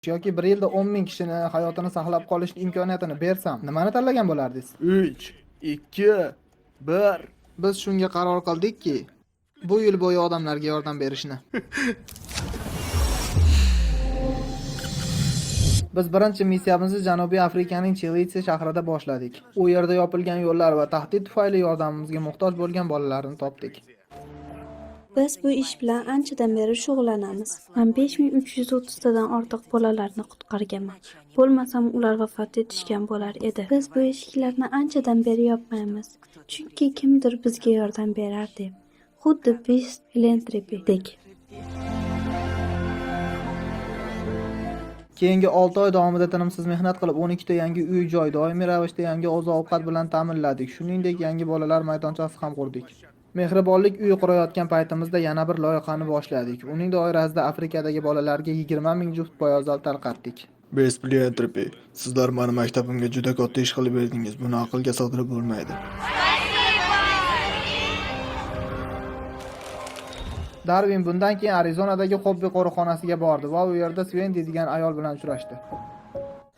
yoki bir yilda 10 ming kishini hayotini saqlab qolish imkoniyatini bersam, nimani tanlagan bo'lardingiz? 3, 2, 1. Biz shunga qaror qildikki, bu yil bo'yi odamlarga yordam berishni. Biz birinchi missiyamizni Janubiy Afrikaning Chilitsi shahrida boshladik. U yerda yopilgan yo'llar va tahdid tufayli yordamimizga muhtoj bo'lgan bolalarni topdik. Biz bu ish bilan anchadan beri shug'ullanamiz. Men 5330 tadan ortiq bolalarni qutqarganman. Bo'lmasam ular vafot etishgan bo'lar edi. Biz bu eshiklarni anchadan beri yopmaymiz. Chunki kimdir bizga yordam berar deb. Xuddi biz filantropidek. Keyingi 6 oy davomida tinimsiz mehnat qilib 12 ta yangi uy-joy, doimiy ravishda yangi oziq-ovqat bilan ta'minladik. Shuningdek, yangi bolalar maydonchasi ham qurdik. Mehribonlik uyi qurayotgan paytimizda yana bir loyihani boshladik. Uning doirasida Afrikadagi bolalarga 20 ming juft poyabzal tarqatdik. Best Philanthropy. Sizlar meni maktabimga juda katta ish qilib berdingiz. Buni aqlga sig'dirib bo'lmaydi. Darvin bundan keyin Arizonadagi Hobbi qo'riqxonasiga bordi va u yerda Svendi degan ayol bilan uchrashdi.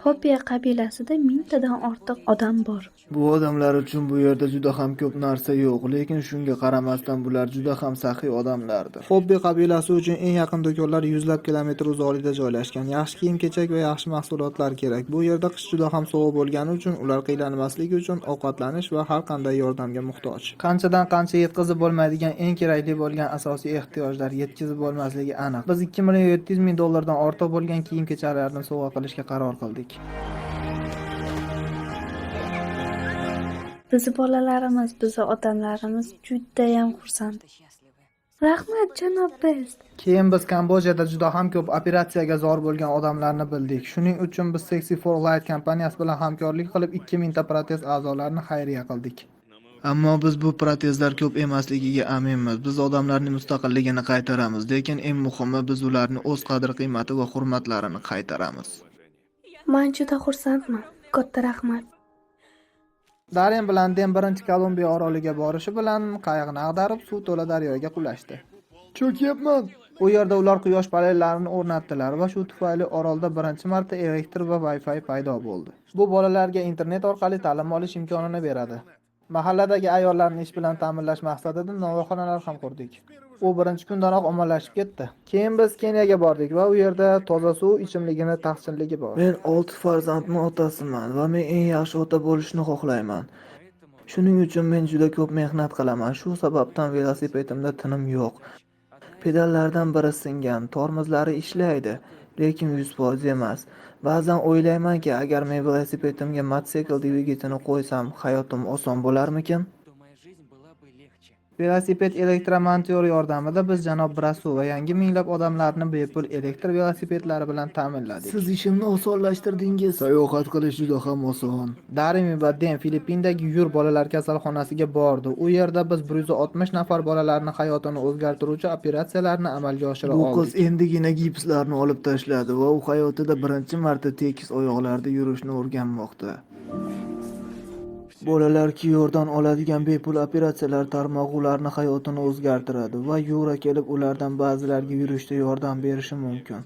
Hobbi qabilasida 1000 tadan ortiq odam bor. Bu odamlar uchun bu yerda juda ham ko'p narsa yo'q, lekin shunga qaramasdan bular juda ham saxiy odamlardir. Hobbi qabilasi uchun eng yaqin do'konlar yuzlab kilometr uzoqlikda joylashgan. Yaxshi kiyim-kechak va yaxshi mahsulotlar kerak. Bu yerda qish juda ham sovuq bo'lgani uchun ular qiynalmasligi uchun ovqatlanish va har qanday yordamga muhtoj. Qanchadan qancha yetkazib bo'lmaydigan eng kerakli bo'lgan asosiy ehtiyojlar yetkazib bo'lmasligi aniq. Biz 2 million 700 ming dollardan ortiq bo'lgan kiyim-kechaklarni sovg'a qilishga qaror qildik. Bizi bolalarimiz, bizi odamlarimiz judayam xursand. Rahmat, janob Best. Keyin biz Kambodjada juda ham ko'p operatsiyaga zor bo'lgan odamlarni bildik. Shuning uchun biz Sexy for Light kompaniyasi bilan hamkorlik qilib 2000 ta protez a'zolarini xayriya qildik. Ammo biz bu protezlar ko'p emasligiga aminmiz. Biz odamlarning mustaqilligini qaytaramiz, lekin eng muhimi biz ularning o'z qadr-qiymati va hurmatlarini qaytaramiz. Men juda xursandman. Katta rahmat. Darren bilan Den birinchi Kolumbiya oroliga borishi bilan qayiqni ag'darib suv to'la daryoga qulashdi. Cho'kyapman. U yerda ular quyosh panellarini o'rnatdilar va shu tufayli orolda birinchi marta elektr va Wi-Fi paydo bo'ldi. Bu bolalarga internet orqali ta'lim olish imkonini beradi. Mahalladagi ayollarni ish bilan ta'minlash maqsadida novvoyxonalar ham qurdik. U birinchi kundanoq ommalashib ketdi. Keyin biz Keniyaga bordik va u yerda toza suv ichimligini taqsimligi bor. Men 6 farzandning otasiman va men eng yaxshi ota bo'lishni xohlayman. Shuning uchun men juda ko'p mehnat qilaman. Shu sababdan velosipedimda tinim yo'q. Pedallardan biri singan, tormozlari ishlaydi, lekin 100% emas. Ba'zan o'ylaymanki, agar men velosipedimga mototsikl dvigatelini qo'ysam, hayotim oson bo'larmikin? Velosiped elektromontor yordamida biz janob Brasu va yangi minglab odamlarni bepul elektr velosipedlari bilan ta'minladik. Siz ishimni osonlashtirdingiz. Sayohat qilish juda ham oson. Darimi va Den Filippindagi Yur bolalar kasalxonasiga bordi. U yerda biz 160 nafar bolalarning hayotini o'zgartiruvchi operatsiyalarni amalga oshira Bu oldik. qiz endigina gipslarni olib tashladi va u hayotida birinchi marta tekis oyoqlarda yurishni o'rganmoqda. Bolalar Kiyordan oladigan bepul operatsiyalar tarmog'i ularning hayotini o'zgartiradi va Yura kelib ulardan ba'zilariga yurishda yordam berishi mumkin.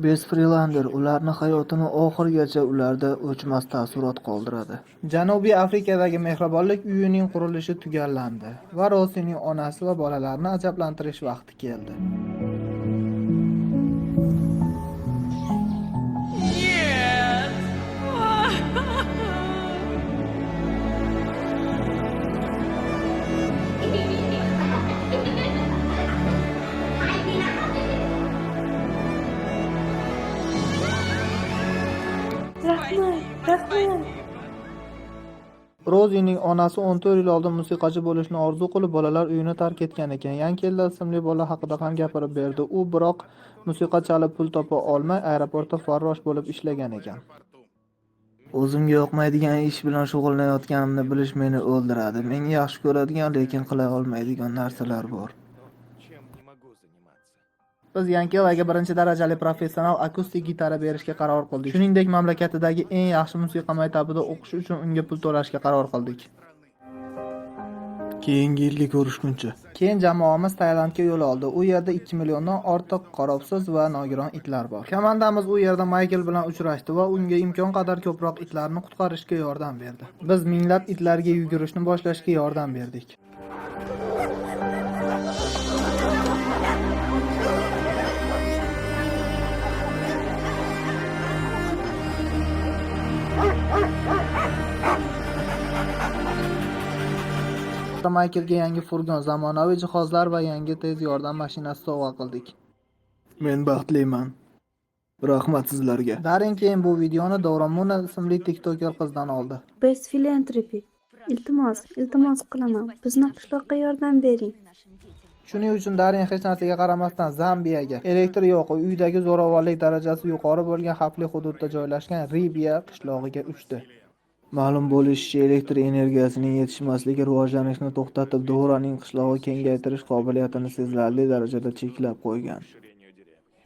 Best Freelander ularning hayotini oxirigacha ularda o'chmas taassurot qoldiradi. Janubiy Afrikadagi mehribonlik uyining qurilishi tugallandi va Rosining onasi va bolalarni ajablantirish vaqti keldi. Rahmat. Rozining onasi 14 yil oldin musiqachi bo'lishni orzu qilib bolalar uyini tark etgan ekan. Yankella ismli bola haqida ham gapirib berdi. U biroq musiqa chalib pul topa olmay aeroportda farrosh bo'lib ishlagan ekan. O'zimga yoqmaydigan ish bilan shug'ullanayotganimni bilish meni o'ldiradi. Men yaxshi ko'radigan, lekin qila olmaydigan narsalar bor. Biz Yankellaga birinchi darajali professional akustik gitara berishga qaror qildik. Shuningdek, mamlakatidagi eng yaxshi musiqa maktabida o'qish uchun unga pul to'lashga qaror qildik. Keyingi yilga ko'rishguncha. Keyin jamoamiz Tailandga yo'l oldi. U yerda 2 milliondan ortiq qarovsiz va nogiron itlar bor. Komandamiz u yerda Maykel bilan uchrashdi va unga imkon qadar ko'proq itlarni qutqarishga yordam berdi. Biz minglab itlarga yugurishni boshlashga yordam berdik. Maykelga yangi furgon, zamonaviy jihozlar va yangi tez yordam mashinasi sovg'a qildik. Men baxtliman. Rahmat sizlarga. Darin keyin bu videoni Davron Muna ismli TikToker qizdan oldi. Best Philanthropy. Iltimos qilaman. Bizni qishloqqa yordam bering. Shuning uchun Darin hech narsaga qaramasdan Zambiyaga, elektr yo'q, uydagi zo'ravonlik darajasi yuqori bo'lgan xavfli hududda joylashgan Ribiya qishlog'iga uchdi. Ma'lum bo'lishicha, elektr energiyasining yetishmasligi rivojlanishni to'xtatib, Doraning qishlog'i kengaytirish qobiliyatini sezilarli darajada cheklab qo'ygan.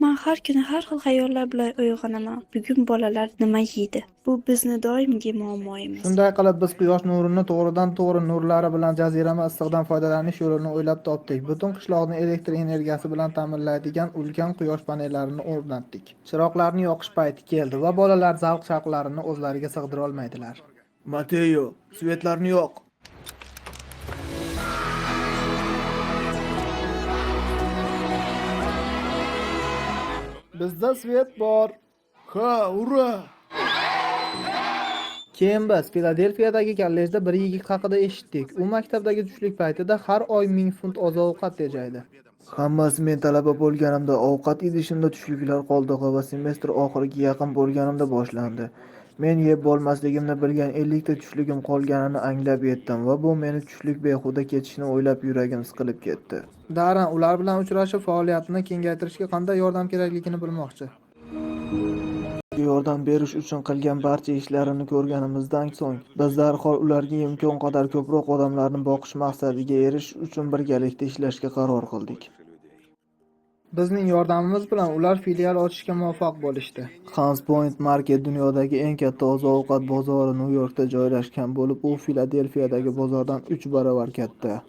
Men har kuni har xil xayollar bilan uyg'onaman. Bugun bolalar nima yeydi? Bu bizni doimgi muammoyimiz. Shunday qilib biz quyosh nurini to'g'ridan-to'g'ri nurlari bilan jazirama issiqdan foydalanish yo'lini o'ylab topdik. Butun qishloqni elektr energiyasi bilan ta'minlaydigan ulkan quyosh panellarini o'rnatdik. Chiroqlarni yoqish payti keldi va bolalar zavq-shavqlarini o'zlariga sig'dira olmaydilar. Mateo, svetlarni yoq. Bizda svet bor. Ha, ura! Keyin biz Filadelfiyadagi kollejda bir yigit haqida eshitdik. U maktabdagi tushlik paytida har oy 1000 funt oziq-ovqat tejaydi. Hammasi men talaba bo'lganimda, ovqat idishimda tushliklar qoldig'i va semestr oxiriga yaqin bo'lganimda boshlandi. Men yeb bo'lmasligimni bilgan 50 ta tushligim qolganini anglab yetdim va bu meni tushlik behuda ketishini o'ylab yuragim siqilib ketdi. Daran ular bilan uchrashib faoliyatini kengaytirishga qanday yordam kerakligini bilmoqchi. Yordam berish uchun qilgan barcha ishlarini ko'rganimizdan so'ng, biz darhol ularga imkon qadar ko'proq odamlarni boqish maqsadiga erishish uchun birgalikda ishlashga qaror qildik. Bizning yordamimiz bilan ular filial ochishga muvaffaq bo'lishdi. Hans Point Market dunyodagi eng katta oziq-ovqat bozori Nyu-Yorkda joylashgan bo'lib, u Filadelfiyadagi bozordan 3 barobar katta.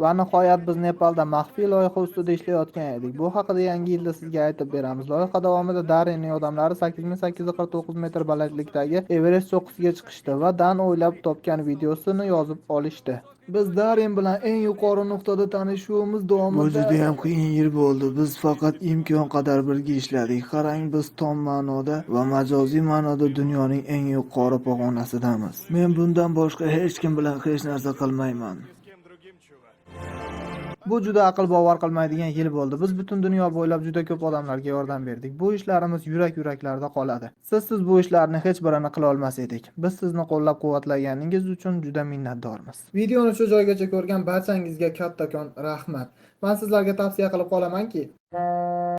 Va nihoyat biz Nepalda maxfiy loyiha ustida ishlayotgan edik. Bu haqida yangi yilda sizga aytib beramiz. Loyiha davomida Darinning odamlari 8849 metr balandlikdagi Everest cho'qqisiga chiqishdi va Dan o'ylab topgan videosini yozib olishdi. Biz Darin bilan eng yuqori nuqtada tanishuvimiz davomida Bu juda ham qiyin yil bo'ldi. Biz faqat imkon qadar birga ishladik. Qarang, biz tom ma'noda va majoziy ma'noda dunyoning eng yuqori pog'onasidamiz. Men bundan boshqa hech kim bilan hech narsa qilmayman. Bu juda aql bovar qilmaydigan yil bo'ldi. Biz butun dunyo bo'ylab juda ko'p odamlarga yordam berdik. Bu ishlarimiz yurak-yuraklarda qoladi. Sizsiz bu ishlarni hech birini qila olmas edik. Biz sizni qo'llab-quvvatlaganingiz uchun juda minnatdormiz. Videoni shu joygacha ko'rgan barchangizga kattakon rahmat. Men sizlarga tavsiya qilib qolamanki,